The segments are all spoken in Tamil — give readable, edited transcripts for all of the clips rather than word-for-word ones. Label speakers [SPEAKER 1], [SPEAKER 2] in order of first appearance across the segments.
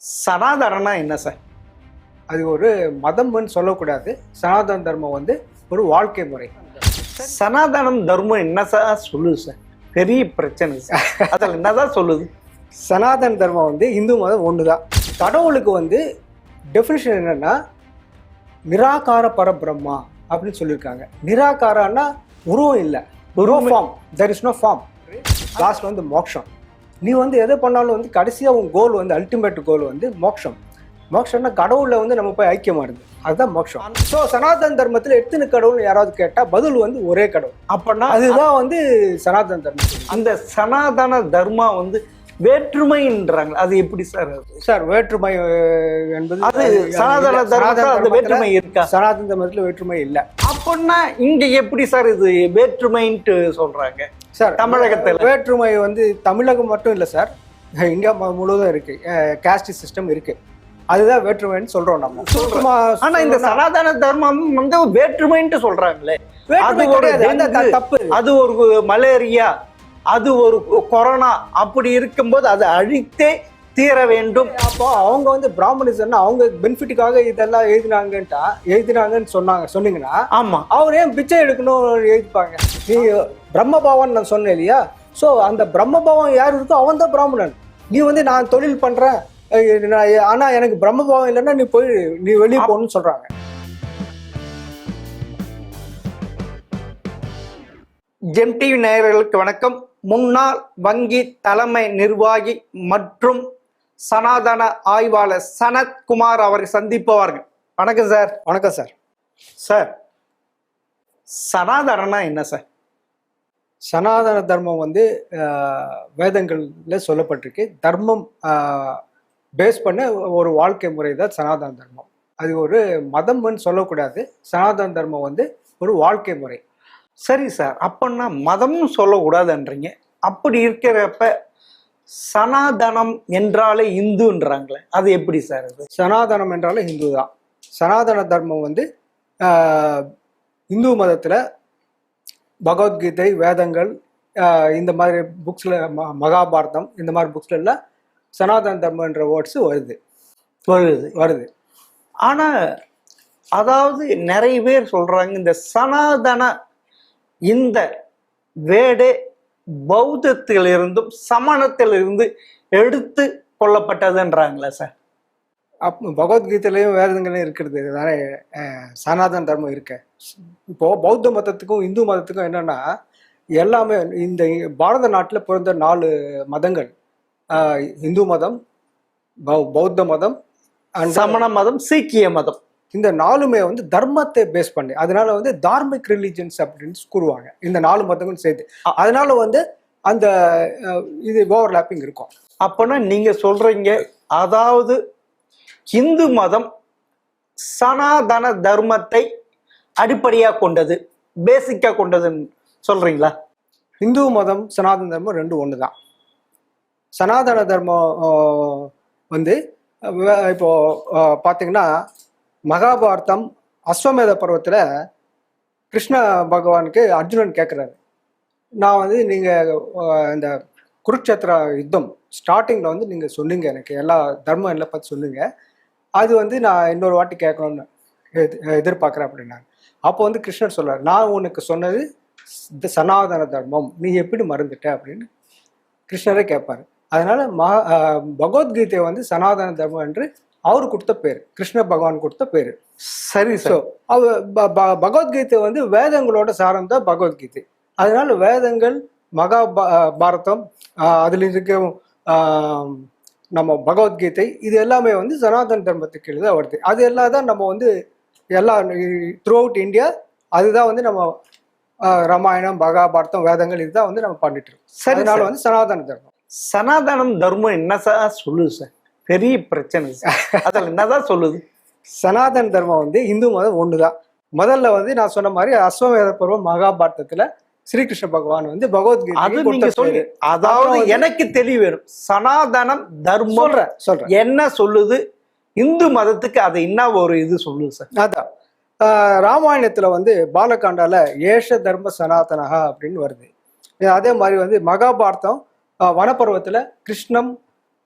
[SPEAKER 1] சனாதனம்னா என்ன சார்?
[SPEAKER 2] அது ஒரு மதம்னு சொல்லக்கூடாது. சனாதன தர்மம் வந்து ஒரு வாழ்க்கை முறை.
[SPEAKER 1] சனாதனம் தர்மம் என்ன சார் சொல்லுது சார்? பெரிய பிரச்சனை சார். அதில் என்னதான் சொல்லுது?
[SPEAKER 2] சனாதன தர்மம் வந்து இந்து மதம் ஒண்ணுதான். கடவுளுக்கு வந்து டெஃபினிஷன் என்னன்னா நிராகார பரபிரம்மா அப்படின்னு சொல்லியிருக்காங்க. நிராகாரன்னா உருவம் இல்லை, form. There is no form. லாஸ்ட்ல வந்து மோட்சம். நீ வந்து எதை பண்ணாலும் வந்து கடைசியா உன் கோல் வந்து அல்டிமேட் கோல் வந்து மோட்சம். மோட்சம்னா கடவுள்ல வந்து நம்ம போய் ஐக்கியமாடுது, அதுதான் மோட்சம். ஸோ சனாதன தர்மத்துல எத்தனை கடவுள் யாராவது கேட்டா பதில் வந்து ஒரே கடவுள்.
[SPEAKER 1] அப்படின்னா
[SPEAKER 2] அதுதான் வந்து சனாதன தர்மம்.
[SPEAKER 1] அந்த சனாதன தர்மா வந்து வேற்றுமைன்றாங்க. அது எப்படி சார்?
[SPEAKER 2] சார் வேற்றுமை என்பது
[SPEAKER 1] அது சனாதன தர்மத்துல அந்த வேற்றுமை இருக்கா?
[SPEAKER 2] சனாதன தர்மத்துல வேற்றுமை இல்லை.
[SPEAKER 1] அப்படின்னா இங்க எப்படி சார் இது வேற்றுமைன்ட்டு சொல்றாங்க?
[SPEAKER 2] சார்
[SPEAKER 1] தமிழகத்துல
[SPEAKER 2] வேற்றுமை வந்து தமிழகம் மட்டும் இல்லை சார், இந்தியா முழுவதும் இருக்கு. காஸ்ட் சிஸ்டம் இருக்கு, அதுதான் வேற்றுமைன்னு சொல்றோம் நம்ம.
[SPEAKER 1] ஆனா இந்த சனாதன தர்மம் வந்து வேற்றுமைன்ட்டு சொல்றாங்களே, அது ஒரு
[SPEAKER 2] தப்பு.
[SPEAKER 1] அது ஒரு மலேரியா, அது ஒரு கொரோனா, அப்படி இருக்கும்போது அதை அழித்தே தீர வேண்டும்.
[SPEAKER 2] அப்போ அவங்க வந்து பிராமணிசம் அவங்க பெனிஃபிட்டுக்காக இதெல்லாம் எழுதினாங்கன்னு சொன்னீங்கன்னா
[SPEAKER 1] ஆமா,
[SPEAKER 2] அவர் ஏன் பிச்சை எடுக்கணும் எழுதிப்பாங்க? நீ பிரம்மபாவன் நான் சொன்னேன் இல்லையா? ஸோ அந்த பிரம்மபாவம் யார் இருக்கோ அவன் தான் பிராமணன். நீ வந்து நான் தொழில் பண்றேன் ஆனா எனக்கு பிரம்மபாவம் இல்லைன்னா நீ வெளியே போகணும்னு சொல்றாங்க.
[SPEAKER 1] ஜெம் டிவி நேயர்களுக்கு வணக்கம். முன்னாள் வங்கி தலைமை நிர்வாகி மற்றும் சனாதன ஆய்வாளர் சனத்குமார் அவரை சந்திப்பவார்கள். வணக்கம் சார்.
[SPEAKER 2] வணக்கம் சார்.
[SPEAKER 1] சார், சனாதனம்னா என்ன சார்?
[SPEAKER 2] சனாதன தர்மம் வந்து வேதங்கள்ல சொல்லப்பட்டிருக்கு. தர்மம் பேஸ் பண்ண ஒரு வாழ்க்கை முறை தான் சனாதன தர்மம். அது ஒரு மதம்னு சொல்லக்கூடாது. சனாதன தர்மம் வந்து ஒரு வாழ்க்கை முறை.
[SPEAKER 1] சரி சார், அப்படின்னா மதம்னு சொல்லக்கூடாதுன்றீங்க. அப்படி இருக்கிறப்ப சனாதனம் என்றாலே இந்துன்றாங்களே, அது எப்படி சார்? அது
[SPEAKER 2] சனாதனம் என்றாலே இந்து தான். சனாதன தர்மம் வந்து இந்து மதத்துல பகவத்கீதை, வேதங்கள், இந்த மாதிரி புக்ஸ்ல, மகாபாரதம், இந்த மாதிரி புக்ஸ்ல எல்லாம் சனாதன தர்மன்ற வேர்ட்ஸ் வருது.
[SPEAKER 1] ஆனா அதாவது நிறைய பேர் சொல்றாங்க இந்த சனாதன இந்த வேடே பௌத்தத்திலிருந்தும் சமணத்திலிருந்து எடுத்து கொள்ளப்பட்டதுன்றாங்களா சார்?
[SPEAKER 2] பகவத்கீதையிலையும் வேதங்களையும் இருக்கிறது தானே சனாதன தர்மம் இருக்கு. இப்போ பௌத்த மதத்துக்கும் இந்து மதத்துக்கும் என்னன்னா, எல்லாமே இந்த பாரத நாட்டில் பிறந்த 4 மதங்கள், இந்து மதம், பௌத்த மதம்,
[SPEAKER 1] சமண மதம், சீக்கிய மதம்,
[SPEAKER 2] இந்த 4மே வந்து தர்மத்தை பேஸ் பண்ணி, அதனால வந்து தார்மிக் ரிலிஜன்ஸ் அப்படின்னு கூறுவாங்க இந்த 4 மதங்களும் சேர்த்து. அதனால வந்து அந்த இது ஓவர்லாப்பிங் இருக்கும்.
[SPEAKER 1] அப்பனா நீங்க சொல்றீங்க, அதாவது இந்து மதம் சனாதன தர்மத்தை அடிப்படையா கொண்டது, பேசிக்கா கொண்டதுன்னு சொல்றீங்களா?
[SPEAKER 2] இந்து மதம் சனாதன தர்மம் ரெண்டும் ஒன்று தான். சனாதன தர்மம் வந்து இப்போ பார்த்தீங்கன்னா மகாபாரதம் அஸ்வமேத பருவத்தில் கிருஷ்ண பகவானுக்கு அர்ஜுனன் கேட்குறாரு, நான் வந்து நீங்கள் இந்த குருட்சேத்திர யுத்தம் ஸ்டார்டிங்கில் வந்து நீங்கள் சொன்னீங்க, எனக்கு எல்லா தர்மம் எல்லாம் பற்றி சொன்னீங்க, அது வந்து நான் இன்னொரு வாட்டி கேட்கணும்னு எதிர்பார்க்குறேன் அப்படின்னாங்க. அப்போ வந்து கிருஷ்ணர் சொல்றாரு, நான் உனக்கு சொன்னது சனாதன தர்மம், நீ எப்படி மறந்துட்ட அப்படின்னு கிருஷ்ணரே கேட்பாரு. அதனால பகவத்கீதை வந்து சனாதன தர்மம் என்று அவரு கொடுத்த பேர், கிருஷ்ண பகவான் கொடுத்த பேரு.
[SPEAKER 1] சரி சார்.
[SPEAKER 2] பகவத்கீதை வந்து வேதங்களோட சாரம் தான் பகவத்கீதை. அதனால வேதங்கள், மகாபாரதம், அதுல இருக்க நம்ம பகவத்கீதை, இது எல்லாமே வந்து சனாதன தர்மத்துக்கு கீழே தான் வருது. அது எல்லாம் தான் நம்ம வந்து எல்லா த்ரூ அவுட் இந்தியா அதுதான் வந்து நம்ம ராமாயணம், மகாபாரதம், வேதங்கள் இதுதான் வந்து நம்ம பண்ணிட்டு இருக்கோம்.
[SPEAKER 1] சரி,
[SPEAKER 2] அதனால வந்து சனாதன தர்மம்.
[SPEAKER 1] சனாதனம் தர்மம் என்ன சார் சொல்லுது சார்? பெரிய பிரச்சனை சார். அதில் என்னதான் சொல்லுது?
[SPEAKER 2] சனாதன தர்மம் வந்து இந்து மதம் ஒண்ணுதான். முதல்ல வந்து நான் சொன்ன மாதிரி அஸ்வமேத பருவம் மகாபாரதத்துல ஸ்ரீகிருஷ்ண பகவான் வந்து பகவத்கீதை,
[SPEAKER 1] அதாவது எனக்கு தெளிவு வேணும். சனாதனம் தர்மம்
[SPEAKER 2] சொல்றேன்
[SPEAKER 1] என்ன சொல்லுது இந்து மதத்துக்கு, அது என்ன ஒரு இது சொல்லுது சார்?
[SPEAKER 2] அதான் ராமாயணத்துல வந்து பாலகாண்டால ஏஷ தர்ம சனாதனஹா அப்படின்னு வருது. அதே மாதிரி வந்து மகாபாரதம் வனப்பருவத்துல கிருஷ்ணம்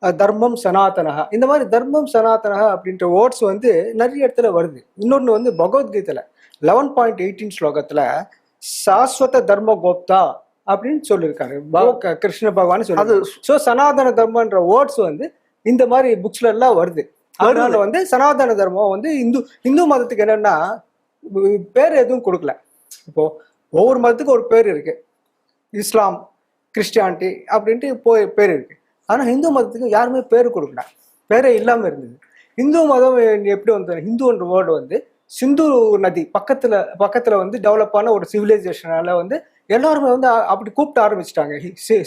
[SPEAKER 2] தர்மம் சனாதனஹா. இந்த மாதிரி தர்மம் சனாதனஹா அப்படின்ற வேர்ட்ஸ் வந்து நிறைய இடத்துல வருது. இன்னொன்று வந்து பகவத்கீதையில 11.18 ஸ்லோகத்துல சாஸ்வத தர்ம கோப்தா அப்படின்னு சொல்லியிருக்காரு கிருஷ்ண பகவான்
[SPEAKER 1] அது
[SPEAKER 2] சொல்லி. ஸோ சனாதன தர்மன்ற வேர்ட்ஸ் வந்து இந்த மாதிரி புக்ஸ்ல எல்லாம் வருது. அதனால வந்து சனாதன தர்மம் வந்து இந்து மதத்துக்கு என்னன்னா பேர் எதுவும் கொடுக்கல. இப்போ ஒவ்வொரு மதத்துக்கும் ஒரு பேர் இருக்கு. இஸ்லாம், கிறிஸ்டியானிட்டி அப்படின்ட்டு பேர் இருக்கு. ஆனா இந்து மதத்துக்கு யாருமே பேர் கொடுக்கல, பேரே இல்லாம இருந்தது. இந்து மதம் எப்படி வந்து ஹிந்துன்ற வேர்டு வந்து சிந்து நதி பக்கத்துல வந்து டெவலப் ஆன ஒரு சிவிலைசேஷனால வந்து எல்லாருமே வந்து அப்படி கூப்பிட்டு ஆரம்பிச்சிட்டாங்க.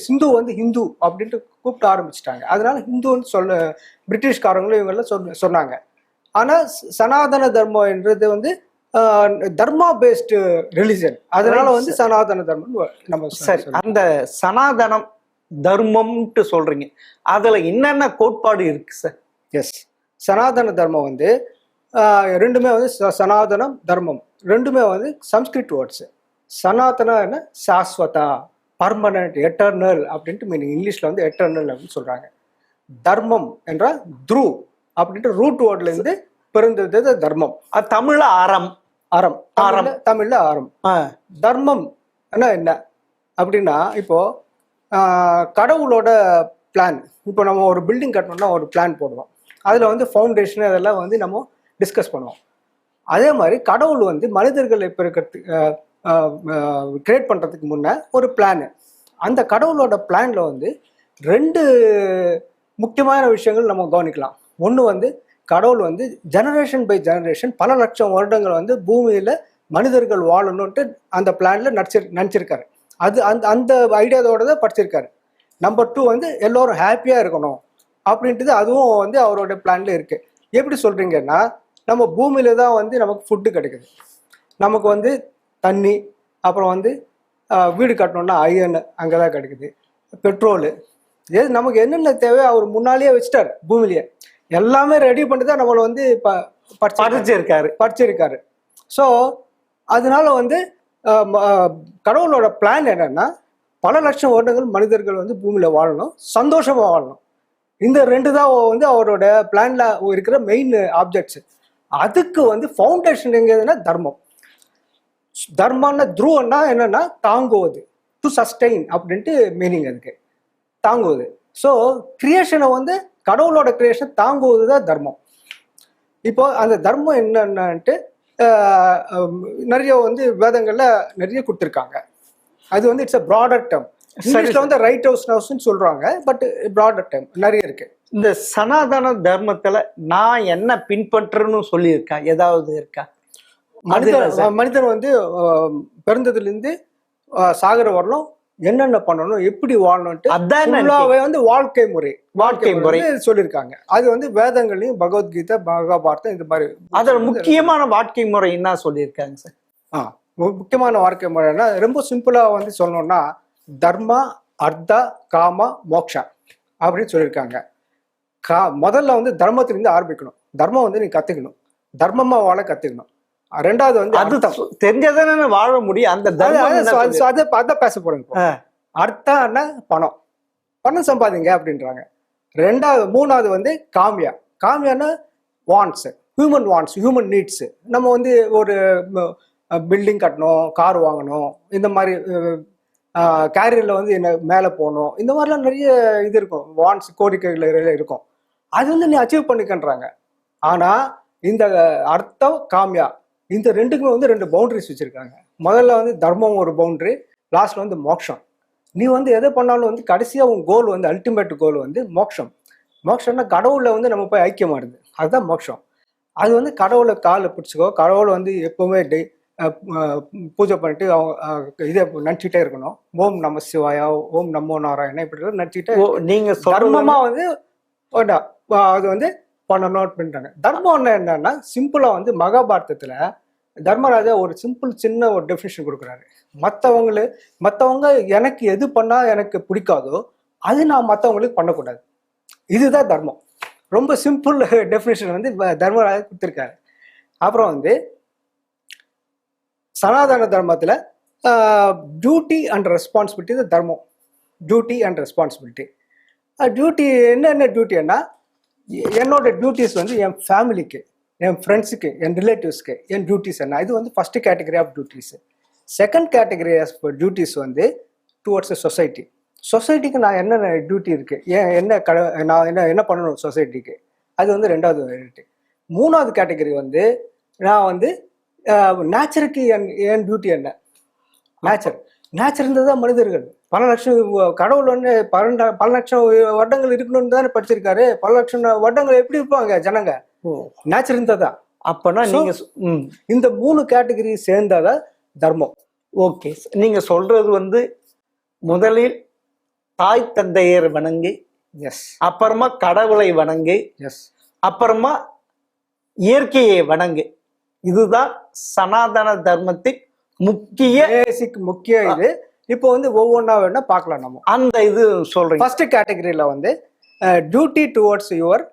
[SPEAKER 2] சிந்து வந்து ஹிந்து அப்படின்ட்டு கூப்பிட்டு ஆரம்பிச்சிட்டாங்க. அதனால ஹிந்துன்னு பிரிட்டிஷ்காரங்களும் இவங்கெல்லாம் சொன்னாங்க. ஆனா சனாதன தர்மம் என்றது வந்து தர்மா பேஸ்டு ரிலிஜன். அதனால வந்து சனாதன தர்மம் நம்ம
[SPEAKER 1] சரி. அந்த சனாதனம் தர்மம்ட்டு சொல்றீங்க, அதுல என்னென்ன கோட்பாடு இருக்கு சார்?
[SPEAKER 2] எஸ், சனாதன தர்மம் வந்து ரெண்டுமே வந்து சனாதனம் தர்மம் ரெண்டுமே வந்து சம்ஸ்கிருத் வேர்ட்ஸ். சனாதனா என்ன சாஸ்வதா, பர்மனன்ட், எட்டர்னல் அப்படின்ட்டு மீனிங். இங்கிலீஷ்ல வந்து எட்டர்னல் அப்படின்னு சொல்றாங்க. தர்மம் என்றால் த்ரூ அப்படின்ட்டு ரூட் வேர்ட்ல இருந்து பிறந்தது தர்மம்.
[SPEAKER 1] அது தமிழ்ல அறம்.
[SPEAKER 2] அறம், தமிழ்ல அறம். தர்மம் என்ன அப்படின்னா இப்போ கடவுளோட பிளான். இப்போ நம்ம ஒரு பில்டிங் கட்டணும்னா ஒரு பிளான் போடுவோம். அதுல வந்து ஃபவுண்டேஷன் அதெல்லாம் வந்து நம்ம டிஸ்கஸ் பண்ணுவோம். அதே மாதிரி கடவுள் வந்து மனிதர்கள் இப்போ இருக்கிறதுக்கு கிரியேட் பண்றதுக்கு முன்ன ஒரு பிளான். அந்த கடவுளோட பிளான்ல வந்து ரெண்டு முக்கியமான விஷயங்கள் நம்ம கவனிக்கலாம். ஒன்று வந்து கடவுள் வந்து ஜெனரேஷன் பை ஜெனரேஷன் பல லட்சம் வருடங்கள் வந்து பூமியில மனிதர்கள் வாழணும்ட்டு அந்த பிளான்ல நினைச்சிருக்காரு. அது அந்த ஐடியாவோட தான் படிச்சிருக்காரு. நம்பர் 2 வந்து எல்லோரும் ஹாப்பியா இருக்கணும் அப்படின்றது அதுவும் வந்து அவரோட பிளான்ல இருக்கு. எப்படி சொல்றீங்கன்னா, நம்ம பூமியில தான் வந்து நமக்கு ஃபுட்டு கிடைக்குது, நமக்கு வந்து தண்ணி, அப்புறம் வந்து வீடு கட்டணும்னா அயன் அங்கதான் கிடைக்குது, பெட்ரோலு, நமக்கு என்னென்ன தேவை அவர் முன்னாலேயே வச்சுட்டாரு. பூமியிலேயே எல்லாமே ரெடி பண்ணிட்டு தான் நம்மளை வந்து படிச்சிருக்காரு. ஸோ அதனால வந்து கடவுளோட பிளான் என்னன்னா, பல லட்சம் வருடங்கள் மனிதர்கள் வந்து பூமியில வாழணும், சந்தோஷமா வாழணும். இந்த ரெண்டு தான் வந்து அவரோட பிளான்ல இருக்கிற மெயின் ஆப்ஜெக்ட்ஸ். அதுக்கு வந்து ஃபவுண்டேஷன் எங்கன்னா தர்மம். தர்மம்னா த்ரூன்னா என்னன்னா தாங்குவது, டு சஸ்டெயின் அப்படின்ட்டு மீனிங் அதுக்கு, தாங்குவது. ஸோ கிரியேஷனை வந்து கடவுளோட கிரியேஷன் தாங்குவது தான் தர்மம். இப்போ அந்த தர்மம் என்னன்னுட்டு நிறைய வந்து வேதங்கள்ல நிறைய கொடுத்துருக்காங்க. அது வந்து இட்ஸ் அ ப்ராடர் டேர்ம். இங்கிலீஷ்ல வந்து ரைட் ஹவுஸ்னு சொல்றாங்க, பட் ப்ராடர் டேர்ம் நிறைய இருக்கு.
[SPEAKER 1] இந்த சனாதன தர்மத்துல நான் என்ன பின்பற்றன்னு சொல்லியிருக்கா, ஏதாவது இருக்கா?
[SPEAKER 2] மனிதன் வந்து பிறந்ததுல இருந்து சாகர வரணும், என்னென்ன பண்ணணும், எப்படி வாழணும்ட்டு வந்து வாழ்க்கை முறை சொல்லியிருக்காங்க. அது வந்து வேதங்களையும் பகவத்கீதை, மகாபாரதம் இந்த மாதிரி
[SPEAKER 1] அதோட முக்கியமான வாழ்க்கை முறை என்ன சொல்லியிருக்காங்க சார்?
[SPEAKER 2] முக்கியமான வாழ்க்கை முறைன்னா ரொம்ப சிம்பிளா வந்து சொல்லணும்னா தர்மா, அர்த்தா, காமா, மோக்ஷா அப்படின்னு சொல்லியிருக்காங்க. முதல்ல வந்து தர்மத்திலிருந்து ஆரம்பிக்கணும். தர்மம் வந்து நீ கத்துக்கணும், தர்மமா வாழ கத்துக்கணும். ரெண்டாவது வந்து
[SPEAKER 1] அது தெரிஞ்சதானே வாழ முடியும். அந்த
[SPEAKER 2] அதான் பேச போறேன். அர்த்தம்னா பணம் சம்பாதிங்க அப்படின்றாங்க. மூணாவது வந்து காமியானா wants, human wants, human needs. நம்ம வந்து ஒரு பில்டிங் கட்டணும், கார் வாங்கணும், இந்த மாதிரி கேரியர்ல வந்து என்ன மேலே போகணும், இந்த மாதிரிலாம் நிறைய இது இருக்கும், வாண்ட்ஸ், கோரிக்கைகள் இருக்கும். அது வந்து நீ அச்சீவ் பண்ணிக்கன்றாங்க. ஆனா இந்த அர்த்தம், காமியா, இந்த ரெண்டுக்குமே வந்து 2 பவுண்டரிஸ் வச்சிருக்காங்க. முதல்ல வந்து தர்மம் ஒரு பவுண்டரி, லாஸ்ட்ல வந்து மோட்சம். நீ வந்து எதை பண்ணாலும் வந்து கடைசியா உன் கோல் வந்து அல்டிமேட் கோல் வந்து மோட்சம். மோட்சம்னா கடவுளை வந்து நம்ம போய் ஐக்கியமாடுது, அதுதான் மோட்சம். அது வந்து கடவுளை காலை பிடிச்சிக்கோ, கடவுளை வந்து எப்பவுமே பூஜை பண்ணிட்டு இதை நினச்சிக்கிட்டே இருக்கணும். ஓம் நம சிவாயா, ஓம் நமோ நாராயணா, இப்படி நினச்சிக்கிட்டே
[SPEAKER 1] நீங்க
[SPEAKER 2] தர்மமா வந்து அது வந்து பண்ணணும் அப்படின்றாங்க. தர்மம் என்னன்னா சிம்பிளா வந்து மகாபாரதத்துல தர்மராஜா ஒரு சின்ன ஒரு டெஃபினிஷன் கொடுக்குறாரு. மற்றவங்க எனக்கு எது பண்ணா எனக்கு பிடிக்காதோ அது நான் மற்றவங்களுக்கு பண்ணக்கூடாது, இதுதான் தர்மம். ரொம்ப சிம்பிள் டெஃபினிஷன் வந்து தர்மராஜா கொடுத்துருக்காரு. அப்புறம் வந்து சனாதன தர்மத்துல டியூட்டி அண்ட் ரெஸ்பான்சிபிலிட்டி தான் தர்மம். Duty and responsibility. டியூட்டி என்னென்ன டியூட்டின்னா, என்னோட டியூட்டிஸ் வந்து என் ஃபேமிலிக்கு, என் ஃப்ரெண்ட்ஸுக்கு, என் ரிலேட்டிவ்ஸ்க்கு என் டியூட்டிஸ் என்ன, இது வந்து first category of duties. Second category of duties வந்து டுவர்ட்ஸ் சொசைட்டி. சொசைட்டிக்கு நான் என்னென்ன டியூட்டி இருக்கு, நான் என்ன பண்ணணும் சொசைட்டிக்கு, அது வந்து ரெண்டாவது டியூட்டி. மூணாவது கேட்டகரி வந்து நான் வந்து நேச்சருக்கு என் டியூட்டி என்ன. நேச்சர் இருந்தது தான் மனிதர்கள். பல லட்சம் கடவுள் வந்து பல லட்சம் வருடங்கள் இருக்கணும்னு தானே படிச்சிருக்காரு. பல லட்சம் வருடங்கள் எப்படி இருப்பாங்க ஜனங்க? நேச்சர் இருந்ததா.
[SPEAKER 1] அப்பனா நீங்க
[SPEAKER 2] இந்த 3 கேட்டகரி சேர்ந்தாதான் தர்மம்.
[SPEAKER 1] ஓகே, நீங்க சொல்றது வந்து முதலில் தாய் தந்தையர் வணங்கு,
[SPEAKER 2] எஸ்,
[SPEAKER 1] அப்புறமா கடவுளை வணங்கு,
[SPEAKER 2] எஸ்,
[SPEAKER 1] அப்புறமா இயற்கையை வணங்கு. இதுதான் சனாதன தர்மத்தின் முக்கிய
[SPEAKER 2] இது. இப்போ வந்து ஒவ்வொன்றா வேணா பார்க்கலாம். நம்ம
[SPEAKER 1] அந்த இது சொல்றேன்.
[SPEAKER 2] ஃபர்ஸ்ட் கேட்டகரியில வந்து duty towards your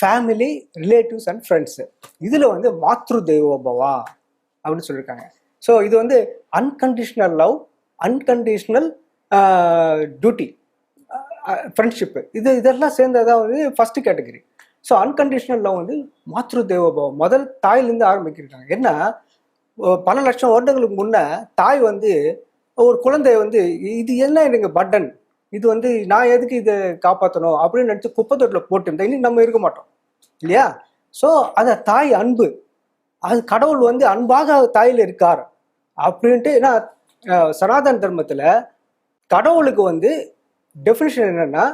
[SPEAKER 2] family, relatives and friends. இதுல வந்து மாத்ரு தேவோபவா அப்படின்னு சொல்லியிருக்காங்க. ஸோ இது வந்து unconditional love, unconditional duty, friendship, இதெல்லாம் சேர்ந்ததான் வந்து first category. So unconditional love வந்து மாத்ரு தேவோபவம் முதல் தாயிலிருந்து ஆரம்பிக்கிறாங்க. என்ன, பல லட்சம் வருடங்களுக்கு முன்ன தாய் வந்து ஒரு குழந்தைய வந்து இது என்ன எனக்கு பட்டன், இது வந்து நான் எதுக்கு இதை காப்பாற்றணும் அப்படின்னு நினச்சி குப்பை தொட்டில் போட்டுருந்தேன். இன்னும் நம்ம இருக்க மாட்டோம் இல்லையா? ஸோ அதை தாய் அன்பு, அது கடவுள் வந்து அன்பாக தாயில் இருக்கார் அப்படின்ட்டு. ஏன்னா சனாதன தர்மத்தில் கடவுளுக்கு வந்து டெஃபினிஷன் என்னன்னா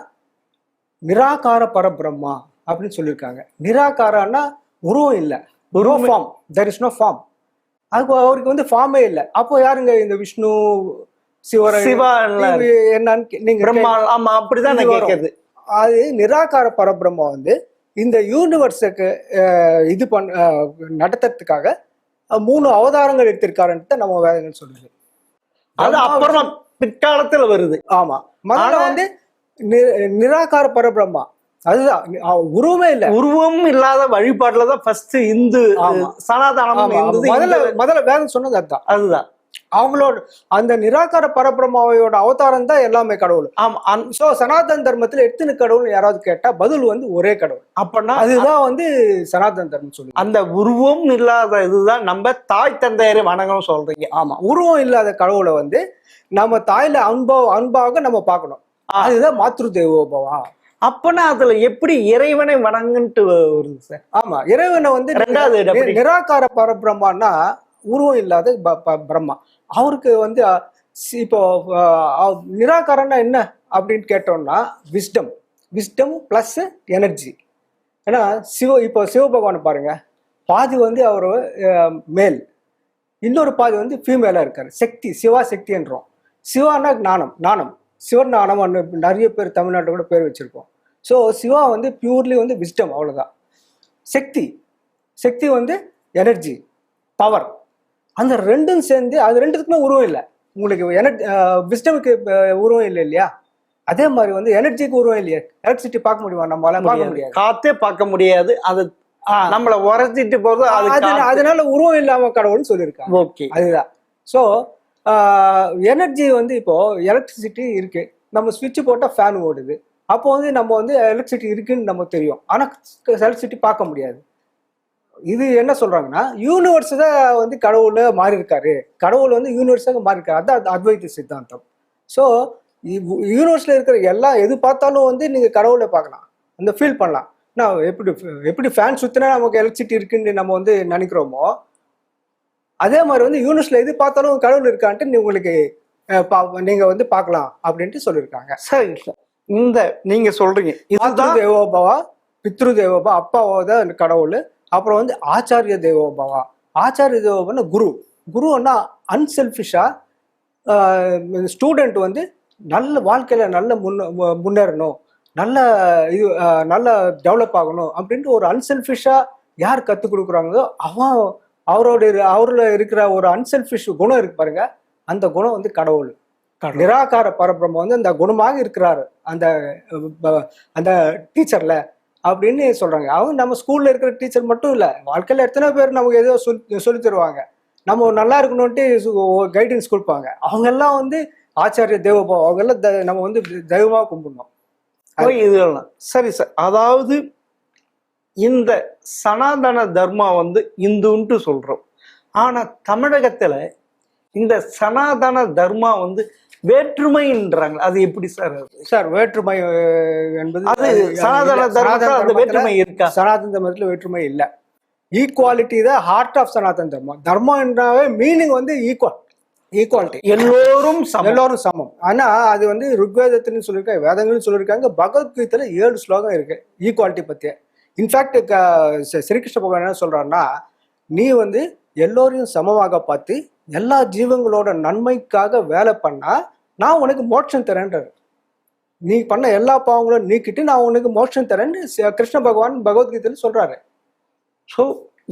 [SPEAKER 2] நிராகார பரபிரம்மா அப்படின்னு சொல்லியிருக்காங்க. நிராகாரன்னா உருவம் இல்லை, form, there is no form. அதுக்கு அவருக்கு வந்து ஃபார்மே இல்லை. அப்போ யாருங்க இந்த விஷ்ணு, சிவா என்னன்னு நீங்க
[SPEAKER 1] அப்படிதான் கேட்கறது.
[SPEAKER 2] அது நிராகார பரபிரம்மா வந்து இந்த யூனிவர்ஸுக்கு இது நடத்துறதுக்காக 3 அவதாரங்கள் எடுத்திருக்காருன்ட்டு நம்ம வேதங்கள் சொல்லுது.
[SPEAKER 1] அது அப்புறமா பிற்காலத்துல வருது.
[SPEAKER 2] ஆமா, முதல்ல வந்து நிராகார பரபிரம்மா, அதுதான் உருவமே இல்லை,
[SPEAKER 1] உருவம் இல்லாத வழிபாட்டுலதான் ஃபர்ஸ்ட் இந்து சனாதனம்
[SPEAKER 2] முதல்ல வேதம் சொன்னது அதுதான்.
[SPEAKER 1] அதுதான்
[SPEAKER 2] அவங்களோட அந்த நிராகார பரபிரமாவோட அவதாரம் தான் எல்லாமே கடவுள். ஆமா. சோ சனாதன தர்மத்துல எத்தனை கடவுள் யாராவது கேட்டா பதில் வந்து ஒரே கடவுள்.
[SPEAKER 1] அப்படின்னா
[SPEAKER 2] அதுதான் வந்து சனாதன தர்மம் சொல்லி.
[SPEAKER 1] அந்த உருவம் இல்லாத இதுதான் நம்ம தாய் தந்தையரை வணங்கணும் சொல்றீங்க.
[SPEAKER 2] ஆமா, உருவம் இல்லாத கடவுளை வந்து நம்ம தாயில அன்பாக நம்ம பார்க்கணும். அதுதான் மாத்ரு தேவோபவா.
[SPEAKER 1] அப்பனா அதுல எப்படி இறைவனை வணங்குன்ட்டு வருது சார்?
[SPEAKER 2] ஆமா, இறைவனை வந்து ரெண்டாவது நிராகார பரபிரம்மான்னா உருவம் இல்லாத பிரம்மா. அவருக்கு வந்து இப்போ நிராகாரம்னா என்ன அப்படின்னு கேட்டோம்னா விஸ்டம் பிளஸ் எனர்ஜி. ஏன்னா இப்போ சிவபகவான் பாருங்க, பாதி வந்து அவர் மேல், இன்னொரு பாதி வந்து ஃபீமேலா இருக்காரு. சக்தி, சிவா சக்தின்றோம். சிவானா ஞானம், சிவன் ஞானம் நிறைய பேர் தமிழ்நாட்டில் கூட பேர் வச்சிருக்கோம். ஸோ சிவா வந்து பியூர்லி வந்து விஸ்டம், அவ்வளோதான். சக்தி வந்து எனர்ஜி, பவர். அந்த ரெண்டும் சேர்ந்து, அது ரெண்டுத்துக்குமே உருவம் இல்லை. உங்களுக்கு விஸ்டமுக்கு உருவம் இல்லை இல்லையா? அதே மாதிரி வந்து எனர்ஜிக்கு உருவம் இல்லையா? எலக்ட்ரிசிட்டி பார்க்க முடியுமா? நம்மளால பார்க்க முடியாது,
[SPEAKER 1] காத்தே பார்க்க முடியாது. அது நம்மள உரைச்சிட்டு போகுது.
[SPEAKER 2] அதனால உருவம் இல்லாம கடவுள்னு சொல்லியிருக்காங்க.
[SPEAKER 1] ஓகே,
[SPEAKER 2] அதுதான். ஸோ எனர்ஜி வந்து இப்போ எலக்ட்ரிசிட்டி இருக்கு, நம்ம சுவிட்ச் போட்டா ஃபேன் ஓடுது. அப்போ வந்து நம்ம வந்து எலக்ட்ரிசிட்டி இருக்குன்னு நமக்கு தெரியும், ஆனா எலக்ட்ரிசிட்டி பார்க்க முடியாது. இது என்ன சொல்றாங்கன்னா யூனிவர்ஸ் தான் வந்து கடவுள மாறி இருக்காரு, கடவுள் வந்து யூனிவர்ஸாக மாறி இருக்காரு. அதான் அத்வைத சித்தாந்தம். ஸோ யூனிவர்ஸ்ல இருக்கிற எல்லாம் எது பார்த்தாலும் வந்து நீங்க கடவுளை பார்க்கலாம், அந்த ஃபீல் பண்ணலாம். நான் எப்படி ஃபேன் சுத்தினா நமக்கு எலக்ட்ரிசிட்டி இருக்குன்னு நம்ம வந்து நினைக்கிறோமோ, அதே மாதிரி வந்து யூனிவர்ஸ்ல எது பார்த்தாலும் கடவுள் இருக்கான்ட்டு உங்களுக்கு நீங்க வந்து பார்க்கலாம் அப்படின்ட்டு சொல்லியிருக்காங்க.
[SPEAKER 1] சரி, இந்த நீங்க சொல்றீங்க
[SPEAKER 2] இதுதான் தேவோபவா, பித்ரு தேவோபா, அப்பாவோட கடவுள். அப்புறம் வந்து ஆச்சாரிய தேவோபவா. ஆச்சாரிய தேவோபன்னா குருன்னா அன்செல்ஃபிஷா ஸ்டூடெண்ட் வந்து நல்ல வாழ்க்கையில நல்ல முன்னேறணும், நல்ல டெவலப் ஆகணும் அப்படின்ட்டு ஒரு அன்செல்ஃபிஷா யார் கற்றுக் கொடுக்குறாங்களோ அவரோட இருக்கிற ஒரு அன்செல்ஃபிஷ் குணம் இருக்கு பாருங்க, அந்த குணம் வந்து கடவுள். நிராகார பரபிரம்ம வந்து அந்த குணமாக இருக்கிறாரு அந்த டீச்சர்ல அப்படின்னு சொல்றாங்க. அவங்க நம்ம ஸ்கூல்ல இருக்கிற டீச்சர் மட்டும் இல்ல, வாழ்க்கையில எத்தனை பேர் நமக்கு ஏதோ சொல்லி தருவாங்க, நம்ம நல்லா இருக்கணும்ட்டு கைடன்ஸ் கொடுப்பாங்க. அவங்க எல்லாம் வந்து ஆச்சாரிய தேவபா, அவங்க எல்லாம் நம்ம வந்து தெய்வமா கும்பிடணும்.
[SPEAKER 1] இதெல்லாம் சரி சார். அதாவது இந்த சனாதன தர்மா இந்துன்ட்டு சொல்றோம். ஆனா தமிழகத்துல இந்த சனாதன தர்மா வேற்றுமைன்றாங்க. அது எப்படி சார்?
[SPEAKER 2] சார் வேற்றுமை என்பது
[SPEAKER 1] அது சனாதன தர்மத்துல அந்த வேற்றுமை இருக்கா?
[SPEAKER 2] சனாதன தர்மத்துல வேற்றுமை இல்லை. ஈக்குவாலிட்டி தான் ஹார்ட் ஆஃப் சனாதன தர்மம். தர்மம் என்றாவே மீனிங் ஈக்குவாலிட்டி,
[SPEAKER 1] எல்லோரும்
[SPEAKER 2] சமம். ஆனா அது ருக்வேதத்துன்னு சொல்லியிருக்காங்க, வேதங்கள்னு சொல்லியிருக்காங்க, பகவத்கீதையில 7 ஸ்லோகம் இருக்கு ஈக்குவாலிட்டி பத்திய. இன்ஃபேக்ட் ஸ்ரீகிருஷ்ண பகவான் என்ன சொல்றாருன்னா, நீ எல்லோரையும் சமமாக பார்த்து எல்லா ஜீவங்களோட நன்மைக்காக வேலை பண்ணா நான் உனக்கு மோட்சம் தரேன்றாரு. நீ பண்ண எல்லா பாவங்களும் நீக்கிட்டு நான் உனக்கு மோட்சம் தரேன்னு கிருஷ்ண பகவான் பகவத்கீதையில சொல்றாரு.
[SPEAKER 1] ஸோ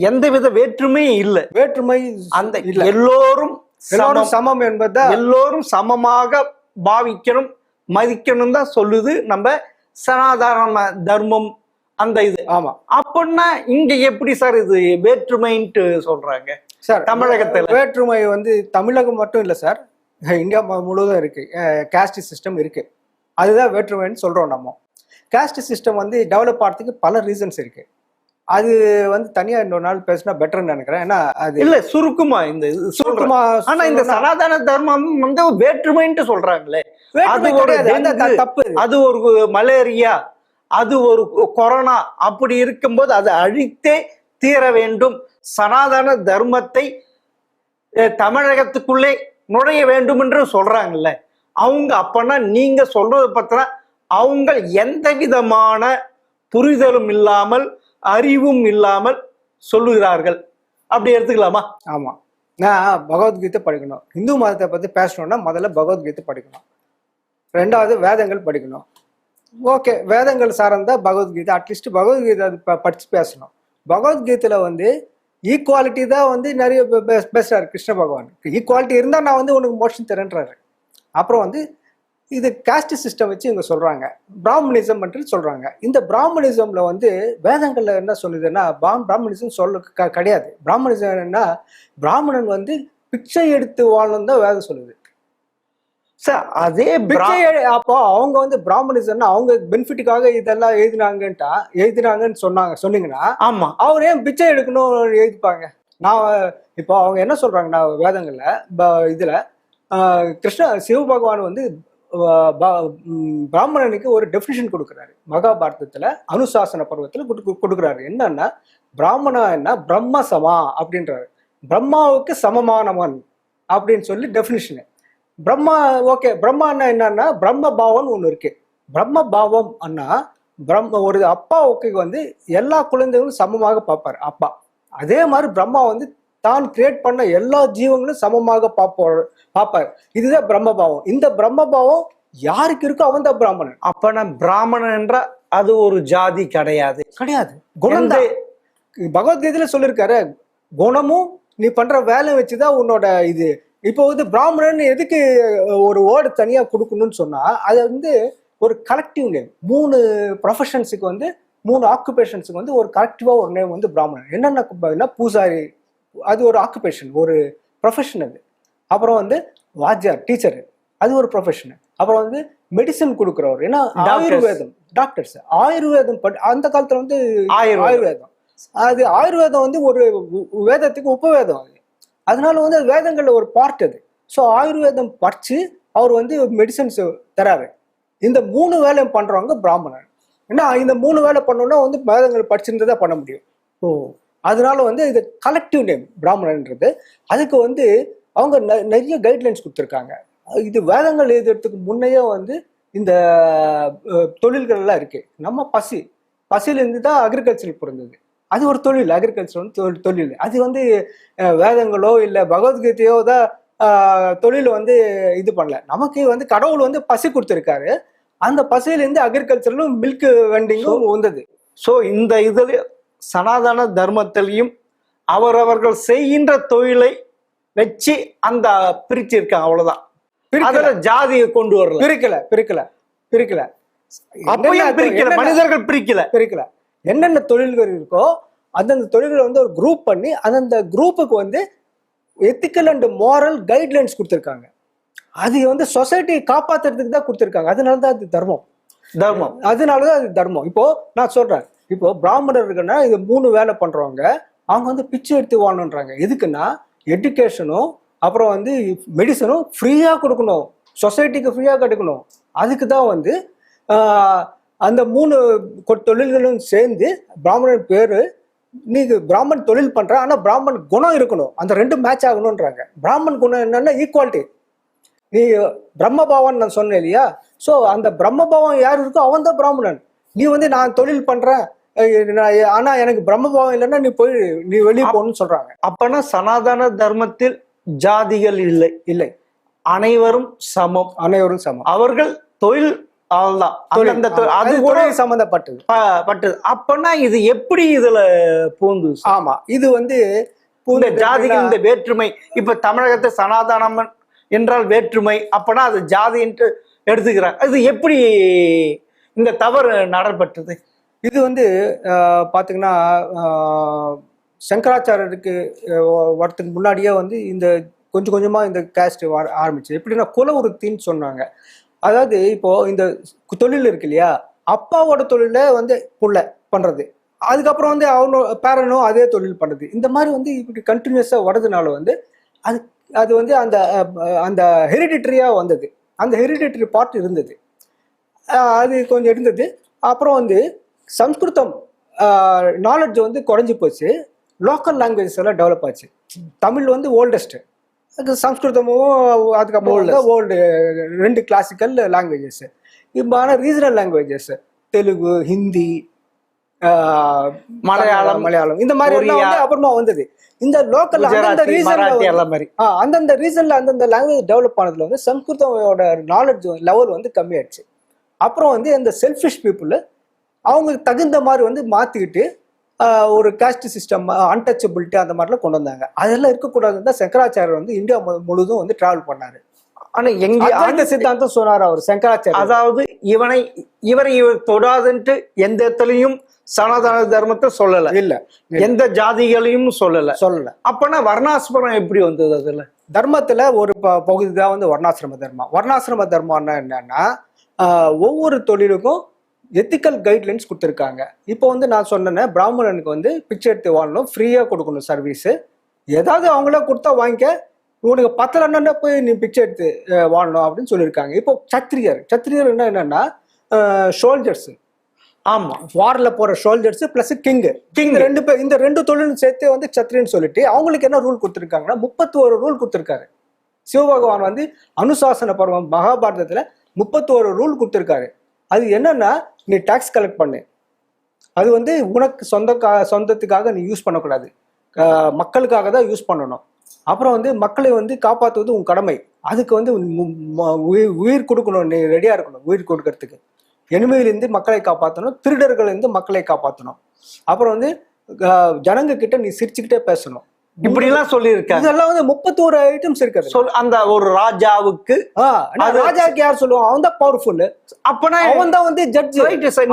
[SPEAKER 1] எந்தவித வேற்றுமையும் இல்லை.
[SPEAKER 2] வேற்றுமை
[SPEAKER 1] அந்த எல்லோரும்
[SPEAKER 2] சமம் என்பதை
[SPEAKER 1] எல்லோரும் சமமாக பாவிக்கணும், மதிக்கணும் தான் சொல்லுது நம்ம சனாதன தர்மம். அந்த இது
[SPEAKER 2] ஆமா.
[SPEAKER 1] அப்படின்னா இங்க எப்படி சார் இது வேற்றுமைன்ட்டு சொல்றாங்க?
[SPEAKER 2] சார்
[SPEAKER 1] தமிழகத்துல
[SPEAKER 2] வேற்றுமை தமிழகம் மட்டும் இல்லை சார், இந்தியா முழுவதும் இருக்கு. காஸ்ட் சிஸ்டம் இருக்கு, அதுதான் வேற்றுமைன்னு சொல்றோம். நம்ம காஸ்ட் சிஸ்டம் டெவலப் ஆகிறதுக்கு பல ரீசன்ஸ் இருக்கு. அது தனியா இன்னொரு நாள் பேசினா பெட்டர்ன்னு நினைக்கிறேன். ஏன்னா அது
[SPEAKER 1] இல்ல சுருக்குமா இந்த சுருக்குமா. ஆனா இந்த சனாதன தர்மம் வேற்றுமைன்ட்டு சொல்றாங்களே,
[SPEAKER 2] தப்பு.
[SPEAKER 1] அது ஒரு மலேரியா, அது ஒரு கொரோனா, அப்படி இருக்கும்போது அதை அழித்தே தீர வேண்டும், சனாதன தர்மத்தை தமிழகத்துக்குள்ளே நுழைய வேண்டும் என்று சொல்றாங்கல்ல அவங்க. அப்பனா நீங்க சொல்றது பத்தினா அவங்க எந்த விதமான புரிதலும் இல்லாமல் அறிவும் இல்லாமல் சொல்லுகிறார்கள், அப்படி எடுத்துக்கலாமா?
[SPEAKER 2] ஆமா. நான் பகவத்கீதை படிக்கணும். இந்து மதத்தை பத்தி பேசணும்னா முதல்ல பகவத்கீதை படிக்கணும், ரெண்டாவது வேதங்கள் படிக்கணும். ஓகே, வேதங்கள் சார்ந்தா பகவத்கீதை, அட்லீஸ்ட் பகவத்கீதை படிச்சு பேசணும். பகவத்கீதையில ஈக்குவாலிட்டி தான் நிறைய பேசுறாரு கிருஷ்ண பகவான். ஈக்குவாலிட்டி இருந்தா நான் உனக்கு மோட்சம் தரேன்றாரு. அப்புறம் இது காஸ்ட் சிஸ்டம் வச்சு இவங்க சொல்றாங்க, பிராமணிசம் சொல்றாங்க. இந்த பிராமணிசம்ல வேதங்கள்ல என்ன சொல்லுதுன்னா, பிராமணிசம் கிடையாது. பிராமணிசம் என்ன, பிராமணன் பிச்சை எடுத்து வாழணும் தான் வேதம் சொல்லுது.
[SPEAKER 1] சார் அதே
[SPEAKER 2] அப்போ அவங்க பிராமணிசம்னா அவங்க பெனிஃபிட்டுக்காக இதெல்லாம் எழுதினாங்கன்னு சொன்னீங்கன்னா,
[SPEAKER 1] ஆமா,
[SPEAKER 2] அவர் ஏன் பிச்சை எடுக்கணும் எழுதிப்பாங்க? நான் இப்போ அவங்க என்ன சொல்றாங்கன்னா, வேதங்கள்ல இதுல சிவ பகவான் பிராமணனுக்கு ஒரு டெஃபினிஷன் கொடுக்குறாரு. மகாபாரதத்துல அனுசாசன பருவத்துல கொடுக்குறாரு. என்னன்னா, பிராமணா என்ன பிரம்ம சமா அப்படின்றாரு. பிரம்மாவுக்கு சமமானவன் அப்படின்னு சொல்லி டெஃபினிஷனு. பிரம்மா ஓகே, பிரம்மான்னா என்னன்னா பிரம்ம பாவம் ஒண்ணு இருக்கு. பிரம்ம பாவம் அண்ணா ஒரு அப்பாவுக்கு எல்லா குழந்தைகளும் சமமாக பார்ப்பாரு அப்பா. அதே மாதிரி பிரம்மா தான் கிரியேட் பண்ண எல்லா ஜீவங்களும் சமமாக பார்ப்பார். இதுதான் பிரம்மபாவம். இந்த பிரம்மபாவம் யாருக்கு இருக்கோ அவன் தான் பிராமணன்.
[SPEAKER 1] அப்ப பிராமணன் என்ற அது ஒரு ஜாதி கிடையாது.
[SPEAKER 2] குணம் தான். பகவத்கீதையில சொல்லியிருக்காரு, குணமும் நீ பண்ற வேலை வச்சுதான் உன்னோட இது. இப்போ பிராமணன் எதுக்கு ஒரு வேர்டு தனியா கொடுக்கணும்னு சொன்னா, அது ஒரு கலெக்டிவ் நேம். 3 ப்ரொஃபஷன்ஸுக்கு 3 ஆக்குபேஷன்ஸுக்கு ஒரு கலெக்டிவா ஒரு நேம் பிராமணன். என்னென்ன பூசாரி, அது ஒரு ஆக்குபேஷன், ஒரு ப்ரொஃபஷன் அது. அப்புறம் வாத்தியார், டீச்சர், அது ஒரு ப்ரொஃபஷன். அப்புறம் மெடிசன் கொடுக்குறவர், ஏன்னா ஆயுர்வேதம், டாக்டர்ஸ். ஆயுர்வேதம் அந்த காலத்துல ஆயுர்வேதம், அது ஆயுர்வேதம் ஒரு வேதத்துக்கு உபவேதம். அது அதனால வேதங்கள்ல ஒரு பார்ட் அது. ஸோ ஆயுர்வேதம் படிச்சு அவர் மெடிசன்ஸ் தராரு. இந்த 3 வேலையும் பண்றவங்க பிராமணன். ஏன்னா இந்த 3 வேலை பண்ணோம்னா வேதங்கள் படிச்சிருந்ததா பண்ண முடியும். அதனால இது கலெக்டிவ் நேம் பிராமணன்றது. அதுக்கு அவங்க நிறைய கைட்லைன்ஸ் கொடுத்துருக்காங்க. இது வேதங்கள் எழுதுறதுக்கு முன்னையே இந்த தொழில்கள் எல்லாம் இருக்கு. நம்ம பசியிலிருந்து தான் அக்ரிகல்ச்சர் பிறந்தது. அது ஒரு தொழில், அக்ரிகல்ச்சர் தொழில். அது வேதங்களோ இல்லை பகவத்கீதையோ தான் தொழில் இது பண்ணல. நமக்கு கடவுள் பசி கொடுத்துருக்காரு. அந்த பசியிலிருந்து அக்ரிகல்ச்சரும் மில்க் வெண்டிங்கும் வந்தது.
[SPEAKER 1] ஸோ இந்த இதுல சனாதன தர்மத்திலையும் அவரவர்கள் செய்கின்ற தொழிலை வச்சு அந்த பிரிச்சிருக்காங்க, அவ்வளவுதான். அதுல ஜாதியை கொண்டு வரல,
[SPEAKER 2] பிரிக்கல.
[SPEAKER 1] மனிதர்கள் பிரிக்கல.
[SPEAKER 2] என்னென்ன தொழில்கள் இருக்கோ அந்தந்த தொழில்களை ஒரு குரூப் பண்ணி அந்தந்த குரூப்புக்கு எத்திக்கல் அண்ட் மாரல் கைட்லைன்ஸ் கொடுத்துருக்காங்க. அது சொசைட்டியை காப்பாத்துறதுக்கு தான் கொடுத்துருக்காங்க. அதனாலதான் அது தர்மம்.
[SPEAKER 1] தர்மம்.
[SPEAKER 2] அதனாலதான் அது தர்மம். இப்போ நான் சொல்றேன், இப்போ பிராமணர்கள்னா இது 3 வேலை பண்றவங்க, அவங்க வந்து பிச்சை எடுத்து வாழணுன்றாங்க. எதுக்குன்னா எடுகேஷனும் அப்புறம் வந்து மெடிசனும் ஃப்ரீயா கொடுக்கணும், சொசைட்டிக்கு ஃப்ரீயா கிடைக்கணும். அதுக்கு தான் வந்து அந்த 3 தொழில்களும் சேர்ந்து பிராமணன் பேரு. நீங்க பிராமன் தொழில் பண்ற, ஆனா பிராமன் குணம் இருக்கணும், அந்த 2 மேட்ச் ஆகணும்ன்றாங்க. பிராமன் குணம் என்னன்னா ஈக்குவாலிட்டி. நீ பிரம்மபாவன் நான் சொன்னேன் இல்லையா? ஸோ அந்த பிரம்மபாவம் யார் இருக்கோ அவன் தான் பிராமணன். நீ வந்து நான் தொழில் பண்றேன் ஆனா எனக்கு பிரம்மபாவம் இல்லைன்னா நீ வெளியே போகணும்னு சொல்றாங்க.
[SPEAKER 1] அப்பனா சனாதன தர்மத்தில் ஜாதிகள் இல்லை,
[SPEAKER 2] இல்லை,
[SPEAKER 1] அனைவரும் சமம்.
[SPEAKER 2] அனைவரும் சமம்.
[SPEAKER 1] அவர்கள் தொழில்
[SPEAKER 2] அது கூட சம்பந்தப்பட்டது.
[SPEAKER 1] அப்பனா இது எப்படி இதுல பூந்து?
[SPEAKER 2] ஆமா, இது வந்து
[SPEAKER 1] ஜாதிகள் இந்த வேற்றுமை. இப்ப தமிழகத்தை சனாதனம் என்றால் வேற்றுமை, அப்பனா அது ஜாதி என்று எடுத்துக்கிறாங்க. அது எப்படி இந்த தவறு நடைபெற்றது?
[SPEAKER 2] இது வந்து பாத்தீங்கன்னா சங்கராச்சாரியருக்கு வரத்துக்கு முன்னாடியே வந்து இந்த கொஞ்சம் கொஞ்சமா இந்த கேஸ்ட் ஆரம்பிச்சு. எப்படின்னா குல உருத்தின்னு சொன்னாங்க. அதாவது இப்போ இந்த தொழில் இருக்கு இல்லையா, அப்பாவோட தொழில வந்து புள்ள பண்றது, அதுக்கப்புறம் வந்து அவனோட பேரனும் அதே தொழில் பண்றது. இந்த மாதிரி வந்து இப்படி கண்டினியூஸா வர்றதுனால வந்து அது வந்து அந்த ஹெரிடிட்டரியா வந்தது. அந்த ஹெரிடிட்டரி பார்ட் இருந்தது, அது கொஞ்சம் இருந்தது. அப்புறம் வந்து சம்ஸ்கிருதம் நாலேஜ் வந்து குறைஞ்சி போச்சு. லோக்கல் லாங்குவேஜஸ் எல்லாம் டெவலப் ஆச்சு. தமிழ் வந்து ஓல்டஸ்ட், சம்ஸ்கிருதமும் அதுக்கப்புறம் ஓல்டு 2 கிளாசிக்கல் லாங்குவேஜஸ். இப்போ ஆனால் ரீஜனல் லாங்குவேஜஸ் தெலுங்கு, ஹிந்தி, மலையாளம் இந்த மாதிரி எல்லாம் வந்து அப்புறமா வந்தது. இந்த லோக்கல் அந்தந்த ரீசன்ல அந்தந்த லாங்குவேஜ் டெவலப் ஆனதுல வந்து சம்ஸ்கிருதோட நாலேஜ் லெவல் வந்து கம்மியாயிடுச்சு. அப்புறம் வந்து இந்த செல்ஃபிஷ் பீப்புள் அவங்களுக்கு தகுந்த மாதிரி வந்து மாத்திக்கிட்டு ஒரு காஸ்ட் சிஸ்டம், அன்டச்சபிலிட்டி அந்த மாதிரிலாம் கொண்டு வந்தாங்க. அதெல்லாம் இருக்கக்கூடாதுன்னு தான் சங்கராச்சாரியர் வந்து இந்தியா முழுதும் வந்து டிராவல் பண்ணாரு.
[SPEAKER 1] ஆனா எங்க
[SPEAKER 2] சித்தாந்தம் சொன்னார் அவர் சங்கராச்சாரியர்.
[SPEAKER 1] அதாவது இவரை தொடாதுன்ட்டு எந்த இடத்துலயும் சனாதன தர்மத்தை சொல்லல, இல்ல எந்த ஜாதிகளையும் சொல்லல. அப்பனா வர்ணாசிரமம் எப்படி வந்தது? அதுல
[SPEAKER 2] தர்மத்துல ஒரு பகுதி தான் வந்து வர்ணாசிரம தர்மம். வர்ணாசிரம தர்மம்னா என்னன்னா ஒவ்வொரு தொழிலுக்கும் எத்திக்கல் கைட்லைன்ஸ் கொடுத்துருக்காங்க. இப்போ வந்து நான் சொன்னேன், பிராமணனுக்கு வந்து பிச்சை எடுத்து வாழணும், ஃப்ரீயா கொடுக்கணும் சர்வீஸ். ஏதாவது அவங்களே கொடுத்தா வாங்கிக்க, உனக்கு பத்தலன்னா போய் நீ பிச்சை எடுத்து வாழணும் அப்படின்னு சொல்லியிருக்காங்க. இப்போ சத்திரியர் என்னன்னா சோல்ஜர்ஸ்.
[SPEAKER 1] ஆமா,
[SPEAKER 2] வார்ல போற சோல்ஜர்ஸ் பிளஸ் கிங் 2 பேர். இந்த 2 தொழிலும் சேர்த்து வந்து சத்திரியன்னு சொல்லிட்டு அவங்களுக்கு என்ன ரூல் கொடுத்துருக்காங்கன்னா 31 ரூல் கொடுத்துருக்காரு. சிவபகவான் வந்து அனுசாசன பருவம் மகாபாரதத்துல 31 ரூல் கொடுத்துருக்காரு. அது என்னன்னா, நீ டாக்ஸ் கலெக்ட் பண்ணு, அது வந்து உனக்கு சொந்தத்துக்காக நீ யூஸ் பண்ணக்கூடாது, மக்களுக்காக தான் யூஸ் பண்ணணும். அப்புறம் வந்து மக்களை வந்து காப்பாற்றுவது உன் கடமை. அதுக்கு வந்து உயிர் கொடுக்கணும், நீ ரெடியா இருக்கணும் உயிர் கொடுக்கறதுக்கு. எனிமையிலிருந்து மக்களை காப்பாற்றணும், திருடர்கள் இருந்து மக்களை காப்பாற்றணும். அப்புறம் வந்து ஜனங்க கிட்ட நீ சிரிச்சுக்கிட்டே பேசணும்.
[SPEAKER 1] இப்படி எல்லாம் சொல்லி இருக்காங்க.
[SPEAKER 2] இதெல்லாம் வந்து 31 ஐட்டம்ஸ் இருக்கு.
[SPEAKER 1] அந்த ஒரு ராஜாவுக்கு
[SPEAKER 2] ராஜாக்கு யார் சொல்லுவான்? அவன் தான் பவர்ஃபுல். அப்பனா அவன் தான் வந்து ஜட்ஜ்.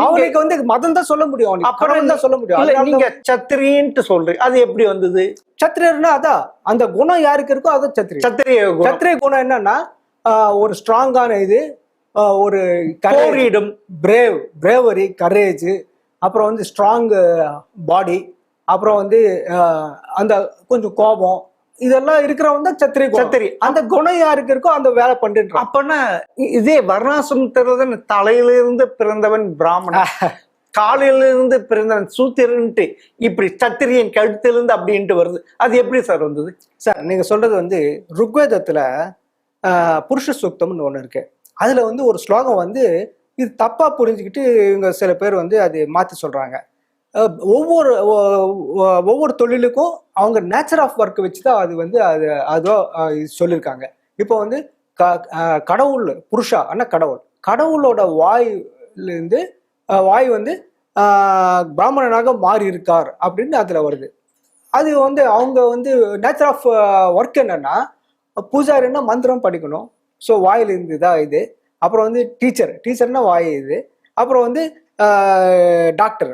[SPEAKER 2] அவனுக்கு வந்து மதம் தான் சொல்ல முடியும், அப்பறம் தான் சொல்ல முடியும்.
[SPEAKER 1] நீங்க சத்திரியன்ட்டு சொல்றீங்க, அது எப்படி வந்தது?
[SPEAKER 2] சத்திரியர்னா அதான் அந்த குணம் யாருக்கு இருக்கோ அது சத்திரிய குணம். என்னன்னா ஒரு ஸ்ட்ராங்கான இது, ஒரு
[SPEAKER 1] ஃப்ரீடம்,
[SPEAKER 2] பிரேவரி, கரேஜ், அப்புறம் வந்து ஸ்ட்ராங் பாடி, அப்புறம் வந்து அந்த கொஞ்சம் கோபம், இதெல்லாம் இருக்கிறவன் தான் சத்திரி. அந்த குணம் யாருக்கு இருக்கோ அந்த வேலை பண்ணிட்டு.
[SPEAKER 1] அப்பன்னா இதே வர்ணாசிரமத்தில் தலையிலிருந்து பிறந்தவன் பிராமணன், காலையிலிருந்து பிறந்தவன் சூத்திரன்ட்டு, இப்படி சத்திரியன் கழுத்திலிருந்து அப்படின்ட்டு வருது. அது எப்படி சார் வந்தது?
[SPEAKER 2] சார் நீங்க சொல்றது வந்து ருக்வேதத்துல புருஷ சூக்தம்னு ஒண்ணு இருக்கு. அதுல வந்து ஒரு ஸ்லோகம் வந்து இது தப்பா புரிஞ்சுக்கிட்டு இவங்க சில பேர் வந்து அது மாத்தி சொல்றாங்க. ஒவ்வொரு தொழிலுக்கும் அவங்க நேச்சர் ஆஃப் ஒர்க் வச்சுதான் அது வந்து அதோ சொல்லியிருக்காங்க. இப்போ வந்து கடவுள் புருஷா ஆனா கடவுளோட வாய் வந்து பிராமணனாக மாறி இருக்கார் அப்படின்னு அதுல வருது. அது வந்து அவங்க வந்து நேச்சர் ஆஃப் ஒர்க் என்னன்னா, பூஜாரின்னா மந்திரம் படிக்கணும், ஸோ வாயில் இருந்து தான் இது. அப்புறம் வந்து டீச்சர்னா வாய் இது. அப்புறம் வந்து டாக்டர்,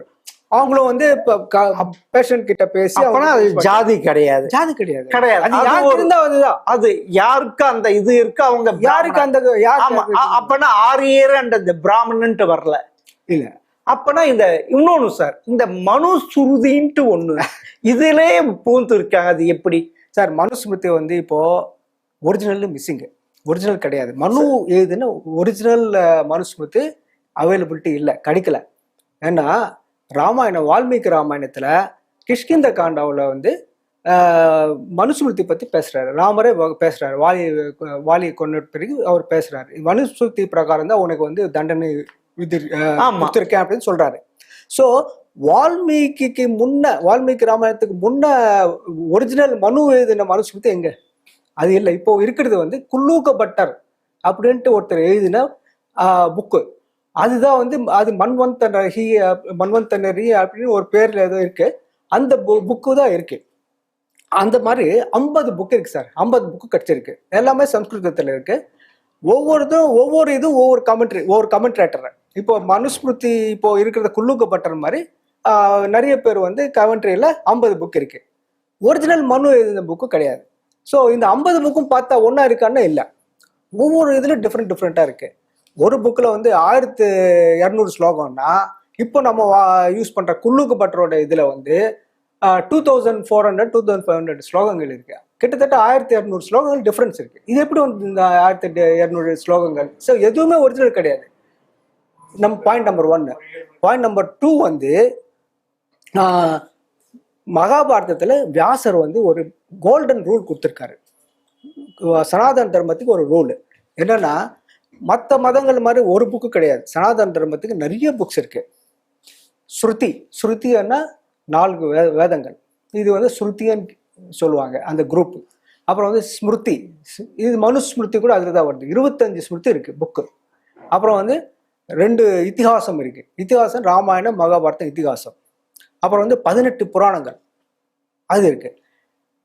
[SPEAKER 2] அவங்களும் வந்து பேஷண்ட் கிட்ட பேசி
[SPEAKER 1] அப்பனா அது ஜாதி கிடையாது.
[SPEAKER 2] ஜாதி கிடையாது.
[SPEAKER 1] கிடையாது.
[SPEAKER 2] அது யாருக்கு இருந்தா அதுதான்.
[SPEAKER 1] அது யாருக்கு அந்த இது இருக்கு அவங்க
[SPEAKER 2] யாருக்கு அந்த
[SPEAKER 1] அப்பனா ஆரியர் அண்ட் இந்த பிராமணன்ட்டு வரல
[SPEAKER 2] இல்ல.
[SPEAKER 1] அப்பனா இந்த இன்னொன்னு சார், இந்த மனுஸ்மிருதின்ட்டு ஒண்ணு இதுலயே பூந்து இருக்காங்க. அது எப்படி
[SPEAKER 2] சார்? மனுஸ்மிருதி வந்து இப்போ ஒரிஜினல் மிஸ்ஸிங், ஒரிஜினல் கிடையாது. மனு எழுதுன்னு ஒரிஜினல் மனுஸ்மிருதி அவைலபிலிட்டி இல்லை, கிடைக்கல. ஏன்னா ராமாயணம், வால்மீகி ராமாயணத்துல கிஷ்கிந்த காண்டாவில் வந்து மனுஸ்மிருதி பத்தி பேசுறாரு, ராமரே பேசுறாரு. வாலியை கொண்ட பிறகு அவர் பேசுறாரு, மனுஸ்மிருதி பிரகாரம் தான் உனக்கு வந்து தண்டனை கொடுத்துருக்கேன் அப்படின்னு சொல்றாரு. ஸோ வால்மீகிக்கு முன்ன, வால்மீகி ராமாயணத்துக்கு முன்ன ஒரிஜினல் மனு எழுதின மனுஸ்மிருதி எங்க? அது இல்லை. இப்போ இருக்கிறது வந்து குல்லூக பட்டர் அப்படின்ட்டு ஒருத்தர் எழுதின புக்கு. அதுதான் வந்து அது மன்வந்தனரி அப்படின்னு ஒரு பேர்ல ஏதோ இருக்கு, அந்த புக்கு தான் இருக்கு. அந்த மாதிரி 50 புக்கு இருக்கு சார். 50 புக்கு கிடைச்சிருக்கு, எல்லாமே சம்ஸ்கிருதத்துல இருக்கு. ஒவ்வொருத்தரும் ஒவ்வொரு இதுவும் ஒவ்வொரு கமெண்ட்ரேட்டர். இப்போ மனுஸ்மிருதி இப்போ இருக்கிறத குல்லூக பட்டர் மாதிரி நிறைய பேர் வந்து கமெண்ட்ரியில 50 புக் இருக்கு. ஒரிஜினல் மனு எழுதின புக்கு கிடையாது. ஸோ இந்த 50 புக்கும் பார்த்தா ஒன்னா இருக்கான்னு இல்லை, ஒவ்வொரு இதுல டிஃப்ரெண்டா இருக்கு. ஒரு புக்ல வந்து 1200 ஸ்லோகம்னா இப்போ நம்ம யூஸ் பண்ற குல்லூக பட்டரோட இதுல வந்து 2400 2500 ஸ்லோகங்கள் இருக்கு. கிட்டத்தட்ட 1200 ஸ்லோகங்கள் டிஃபரன்ஸ் இருக்கு. இது எப்படி வந்து இந்த 1200 ஸ்லோகங்கள்? ஸோ எதுவுமே ஒரிஜினல் கிடையாது. நம்ம பாயிண்ட் நம்பர் 1. பாயிண்ட் நம்பர் 2 வந்து மகாபாரதத்துல வியாசர் வந்து ஒரு கோல்டன் ரூல் கொடுத்துருக்காரு. சனாதன தர்மத்துக்கு ஒரு ரூல் என்னன்னா, மற்ற மதங்கள் மாதிரி ஒரு புக்கு கிடையாது. சனாதன தர்மத்துக்கு நிறைய புக்ஸ் இருக்கு. ஸ்ருதின்னா 4 வேதங்கள், இது வந்து ஸ்ருதின்னு சொல்லுவாங்க அந்த குரூப். அப்புறம் வந்து ஸ்மிருதி, இது மனுஸ்மிருதி கூட அதுல தான் வருது. 25 ஸ்மிருதி இருக்கு புக்கு. அப்புறம் வந்து 2 இதிகாசம் இருக்கு. இதிகாசம் ராமாயணம், மகாபாரதம் இதிகாசம். அப்புறம் வந்து 18 புராணங்கள் அது இருக்கு.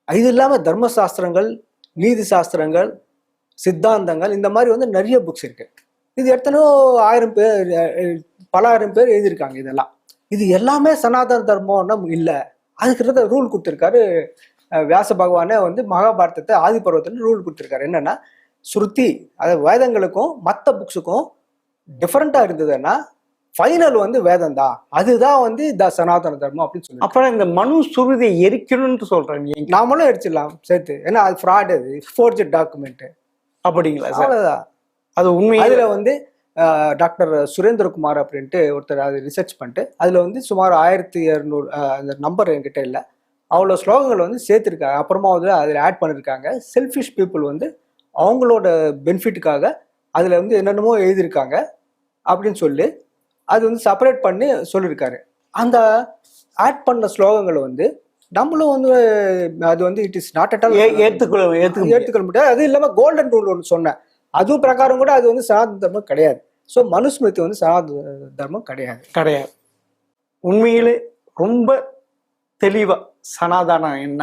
[SPEAKER 2] இது இல்லாம தர்மசாஸ்திரங்கள், நீதி சாஸ்திரங்கள், சித்தாந்தங்கள், இந்த மாதிரி வந்து நிறைய புக்ஸ் இருக்கு. இது எத்தனையோ 1000 பேர், பல ஆயிரம் பேர் எழுதியிருக்காங்க. இதெல்லாம் இது எல்லாமே சனாதன தர்மம்னா இல்லை. அதுக்கிட்ட ரூல் கொடுத்துருக்காரு வியாச பகவானே வந்து மகாபாரதத்தை ஆதி பருவத்துல ரூல் கொடுத்துருக்காரு. என்னன்னா, ஸ்ருதி அதாவது வேதங்களுக்கும் மற்ற புக்ஸுக்கும் டிஃபரெண்டா இருந்ததுன்னா ஃபைனல் வந்து வேதம் தான், அதுதான் வந்து சனாதன தர்மம் அப்படின்னு சொல்லி.
[SPEAKER 1] அப்புறம் இந்த மனுஸ்மிருதியை எரிக்கணும்னு சொல்றேன்.
[SPEAKER 2] நாமளும் எரிச்சிடலாம் சேர்த்து, ஏன்னா அது ஃப்ராட், அது ஃபோர்ஜட் டாக்குமெண்ட் அப்படிங்களா? அவ்வளவுதான். அது உண்மை. அதுல வந்து டாக்டர் சுரேந்திரகுமார் அப்படின்ட்டு ஒருத்தர் அது ரிசர்ச் பண்ணிட்டு அதுல வந்து சுமார் 1200 அந்த நம்பர் என்கிட்ட இல்லை, அவ்வளோ ஸ்லோகங்கள் வந்து சேர்த்துருக்காங்க. அப்புறமா வந்து அதில் ஆட் பண்ணியிருக்காங்க. செல்ஃபிஷ் பீப்புள் வந்து அவங்களோட பெனிஃபிட்டுக்காக அதில் வந்து என்னென்னமோ எழுதியிருக்காங்க அப்படின்னு சொல்லி அது வந்து செப்பரேட் பண்ணி சொல்லியிருக்காரு. அந்த ஆட் பண்ண ஸ்லோகங்களை வந்து நம்மளும் வந்து அது வந்து it is not at all ஏற்றுக்கொள்ள முடியாது. அது இல்லாமல் கோல்டன் ரூல் ஒன்று சொன்னேன், அதுவும் பிரகாரம் கூட அது வந்து சனாதன தர்மம் கிடையாது. ஸோ மனுஸ்மிருதி வந்து சனாதன தர்மம் கிடையாது.
[SPEAKER 1] உண்மையிலே ரொம்ப தெளிவா சனாதனம் என்ன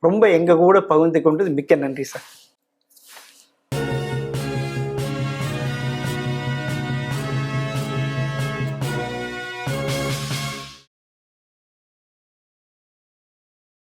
[SPEAKER 1] ரொம்ப எங்க கூட பகிர்ந்து கொண்டது மிக்க நன்றி சார்.